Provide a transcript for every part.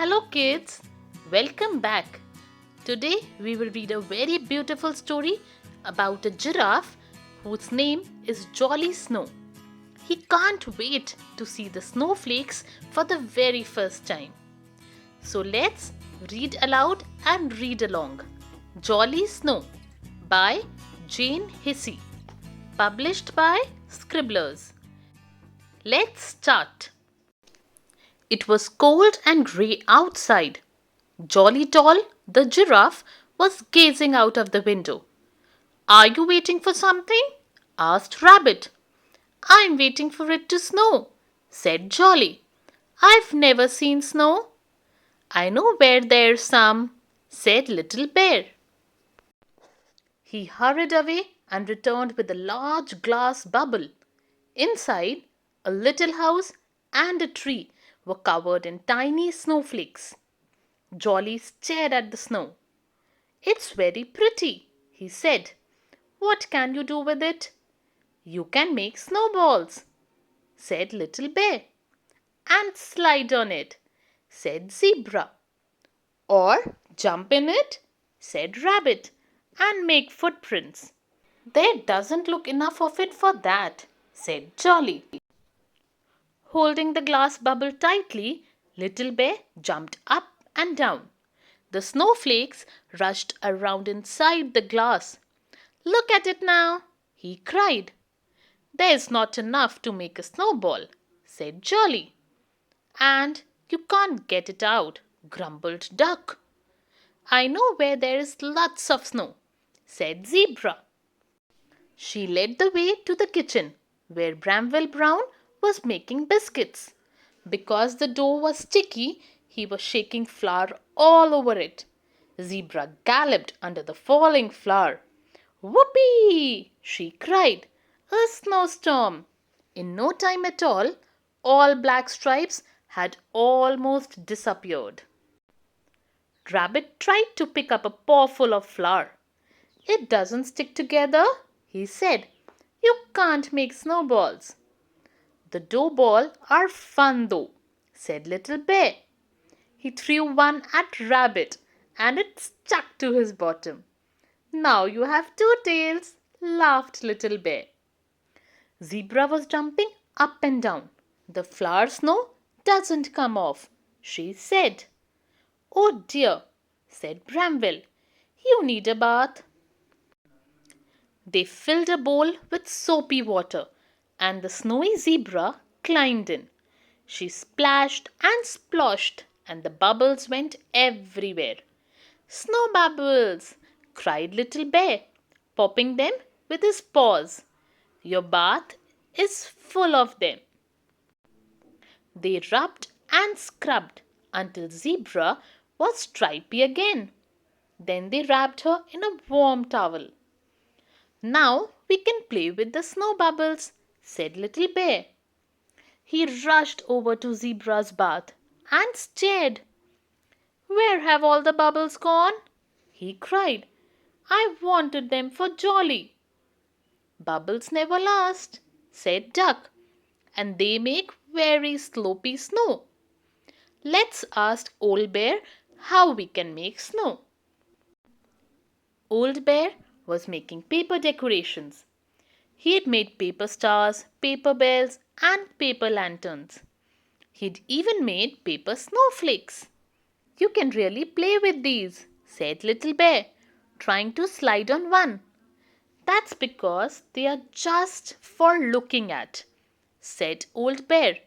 Hello kids, welcome back. Today we will read a very beautiful story about a giraffe whose name is Jolly Snow. He can't wait to see the snowflakes for the very first time. So let's read aloud and read along. Jolly Snow by Jane Hissey, published by Scribblers. Let's start. It was cold and grey outside. Jolly Tall, the giraffe, was gazing out of the window. "Are you waiting for something?" asked Rabbit. "I'm waiting for it to snow," said Jolly. "I've never seen snow." "I know where there's some," said Little Bear. He hurried away and returned with a large glass bubble. Inside, a little house and a tree were covered in tiny snowflakes. Jolly stared at the snow. "It's very pretty," he said. "What can you do with it?" "You can make snowballs," said Little Bear. "And slide on it," said Zebra. "Or jump in it," said Rabbit, "and make footprints." "There doesn't look enough of it for that," said Jolly. Holding the glass bubble tightly, Little Bear jumped up and down. The snowflakes rushed around inside the glass. "Look at it now!" he cried. "There's not enough to make a snowball," said Jolly. "And you can't get it out," grumbled Duck. "I know where there is lots of snow," said Zebra. She led the way to the kitchen, where Bramwell Brown was making biscuits. Because the dough was sticky, he was shaking flour all over it. Zebra galloped under the falling flour. "Whoopee!" she cried. "A snowstorm!" In no time at all black stripes had almost disappeared. Rabbit tried to pick up a pawful of flour. "It doesn't stick together," he said. "You can't make snowballs." "The dough ball are fun though," said Little Bear. He threw one at Rabbit and it stuck to his bottom. "Now you have two tails," laughed Little Bear. Zebra was jumping up and down. "The flour snow doesn't come off," she said. "Oh dear," said Bramwell. "You need a bath." They filled a bowl with soapy water, and the snowy zebra climbed in. She splashed and splashed, and the bubbles went everywhere. "Snow bubbles!" cried Little Bear, popping them with his paws. "Your bath is full of them." They rubbed and scrubbed until Zebra was stripy again. Then they wrapped her in a warm towel. "Now we can play with the snow bubbles," said Little Bear. He rushed over to Zebra's bath and stared. "Where have all the bubbles gone?" he cried. "I wanted them for Jolly." "Bubbles never last," said Duck, "and they make very sloppy snow. Let's ask Old Bear how we can make snow." Old Bear was making paper decorations. He had made paper stars, paper bells, and paper lanterns. He'd even made paper snowflakes. "You can really play with these," said Little Bear, trying to slide on one. "That's because they are just for looking at," said Old Bear.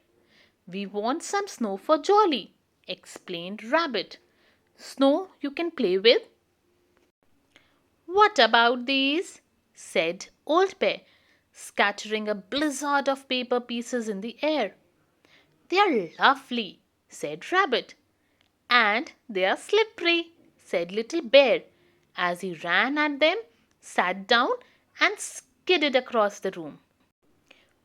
"We want some snow for Jolly," explained Rabbit. "Snow you can play with." "What about these?" said Old Bear, scattering a blizzard of paper pieces in the air. "They are lovely," said Rabbit. "And they are slippery," said Little Bear, as he ran at them, sat down, and skidded across the room.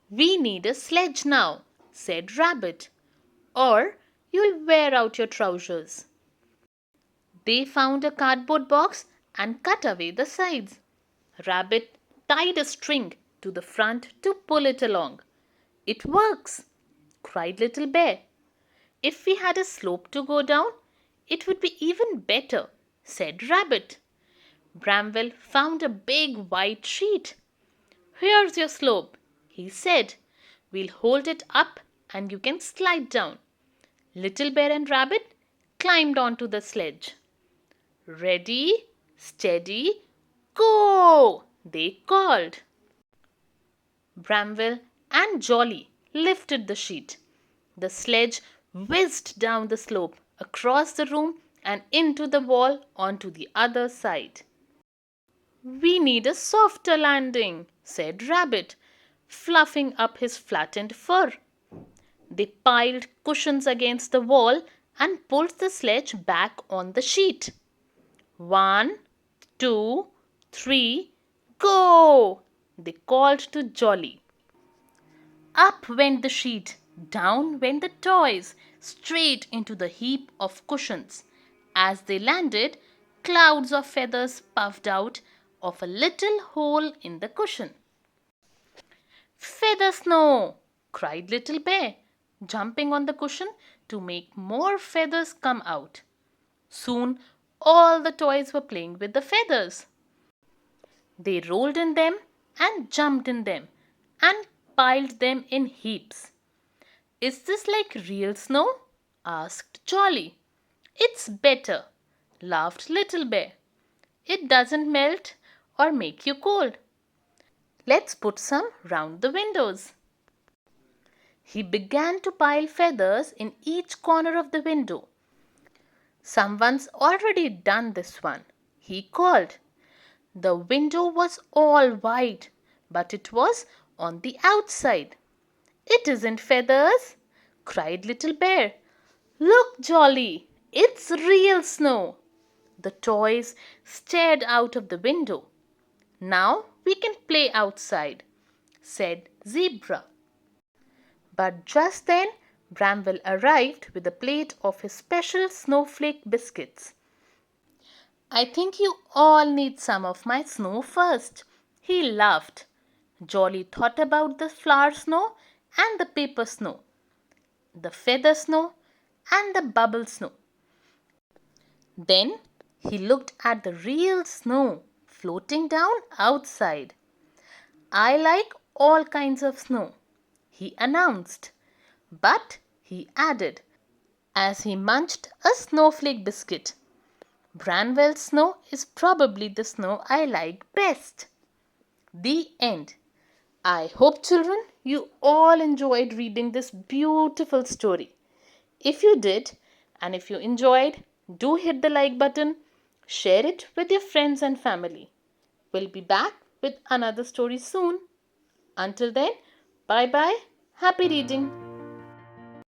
"We need a sledge now," said Rabbit, "or you'll wear out your trousers." They found a cardboard box and cut away the sides. Rabbit tied a string to the front to pull it along. "It works!" cried Little Bear. "If we had a slope to go down, It would be even better, said Rabbit. Bramwell found a big white sheet. Here's your slope, he said. We'll hold it up and you can slide down. Little Bear and Rabbit climbed onto the sledge. Ready, steady, go! They called. Bramwell and Jolly lifted the sheet. The sledge whizzed down the slope, across the room, and into the wall onto the other side. We need a softer landing, said Rabbit, fluffing up his flattened fur. They piled cushions against the wall and pulled the sledge back on the sheet. 1, 2, 3, go! They called to Jolly. Up went the sheet, down went the toys, straight into the heap of cushions. As they landed, clouds of feathers puffed out of a little hole in the cushion. Feather snow! Cried Little Bear, jumping on the cushion to make more feathers come out. Soon all the toys were playing with the feathers. They rolled in them and jumped in them and piled them in heaps. Is this like real snow? Asked Jolly. It's better, laughed Little Bear. It doesn't melt or make you cold. Let's put some round the windows. He began to pile feathers in each corner of the window. Someone's already done this one, he called. The window was all white, but it was on the outside. It isn't feathers, cried Little Bear. Look, Jolly, it's real snow. The toys stared out of the window. Now we can play outside, said Zebra. But just then Bramwell arrived with a plate of his special snowflake biscuits. I think you all need some of my snow first, he laughed. Jolly thought about the flour snow and the paper snow, the feather snow and the bubble snow. Then he looked at the real snow floating down outside. I like all kinds of snow, he announced. But, he added, as he munched a snowflake biscuit, Branwell's snow is probably the snow I like best. The end. I hope, children, you all enjoyed reading this beautiful story. If you did, and if you enjoyed, do hit the like button, share it with your friends and family. We'll be back with another story soon. Until then, bye bye. Happy reading.